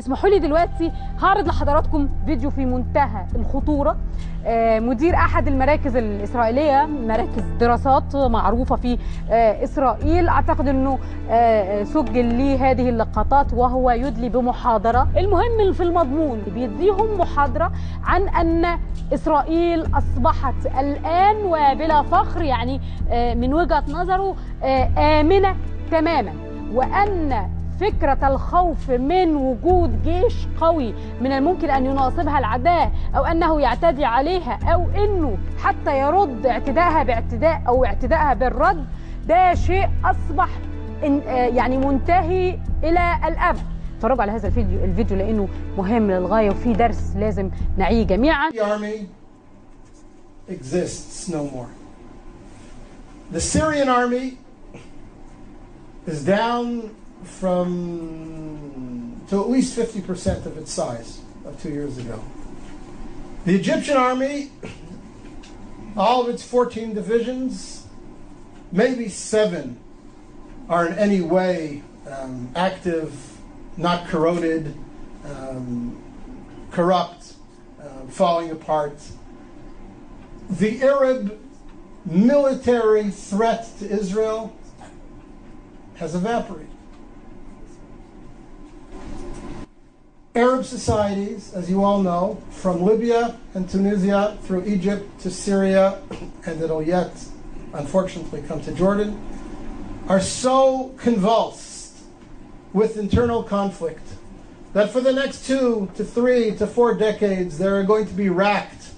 اسمحوا لي دلوقتي هعرض لحضراتكم فيديو في منتهى الخطورة. مدير أحد المراكز الإسرائيلية، مراكز دراسات معروفة في إسرائيل، أعتقد أنه سجل لي هذه اللقطات وهو يدلي بمحاضرة. المهم في المضمون بيديهم محاضرة عن أن إسرائيل أصبحت الآن وبلا فخر، يعني من وجهة نظره آمنة تماما، وأن فكرة الخوف من وجود جيش قوي من الممكن أن يناصبها العداء أو أنه يعتدي عليها أو أنه حتى يرد اعتداءها باعتداء أو اعتداءها بالرد، ده شيء أصبح يعني منتهي إلى الأبد. اتفرجوا على هذا الفيديو لأنه مهم للغاية وفي درس لازم نعيه جميعا. The army exists no more. The Syrian army is down to at least 50% of its size of 2 years ago. The Egyptian army, all of its 14 divisions, maybe 7 are in any way active, not corroded, corrupt, falling apart. The Arab military threat to Israel has evaporated. Arab societies, as you all know, from Libya and Tunisia through Egypt to Syria, and it'll yet, unfortunately, come to Jordan, are so convulsed with internal conflict that for the next 2 to 3 to 4 decades, they're going to be racked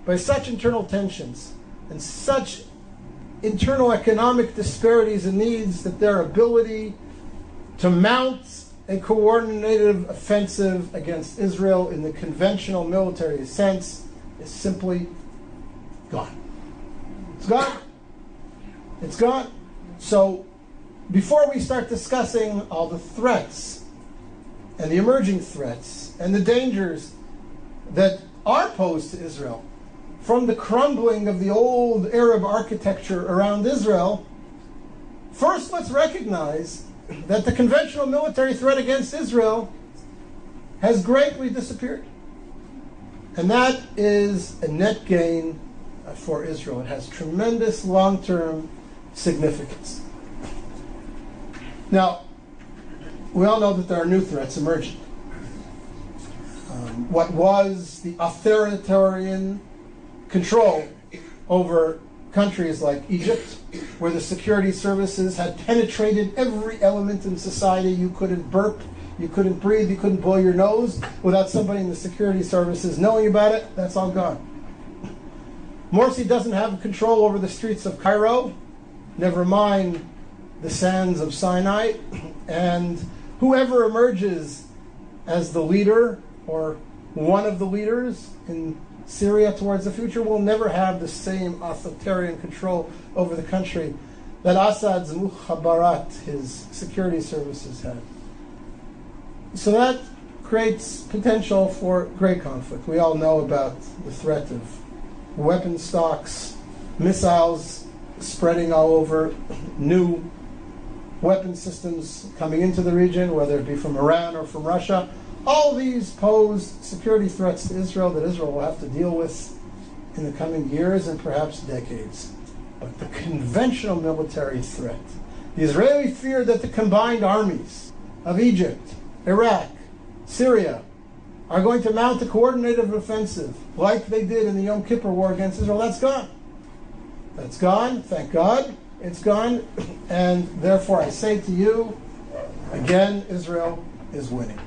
by such internal tensions and such internal economic disparities and needs that their ability to mount a coordinated offensive against Israel in the conventional military sense is simply gone. It's gone. It's gone. So before we start discussing all the threats and the emerging threats and the dangers that are posed to Israel from the crumbling of the old Arab architecture around Israel, first let's recognize that the conventional military threat against Israel has greatly disappeared. And that is a net gain for Israel. It has tremendous long-term significance. Now, we all know that there are new threats emerging. What was the authoritarian control over countries like Egypt, where the security services had penetrated every element in society. You couldn't burp, you couldn't breathe, you couldn't blow your nose without somebody in the security services knowing about it. That's all gone. Morsi doesn't have control over the streets of Cairo, never mind the sands of Sinai. And whoever emerges as the leader or one of the leaders in Syria towards the future will never have the same authoritarian control over the country that Assad's mukhabarat, his security services, had. So that creates potential for great conflict. We all know about the threat of weapon stocks, missiles spreading all over, new weapon systems coming into the region, whether it be from Iran or from Russia. All these pose security threats to Israel that Israel will have to deal with in the coming years and perhaps decades. But the conventional military threat, the Israeli fear that the combined armies of Egypt, Iraq, Syria are going to mount a coordinated offensive like they did in the Yom Kippur War against Israel, that's gone. That's gone, thank God, it's gone. And therefore I say to you, again, Israel is winning.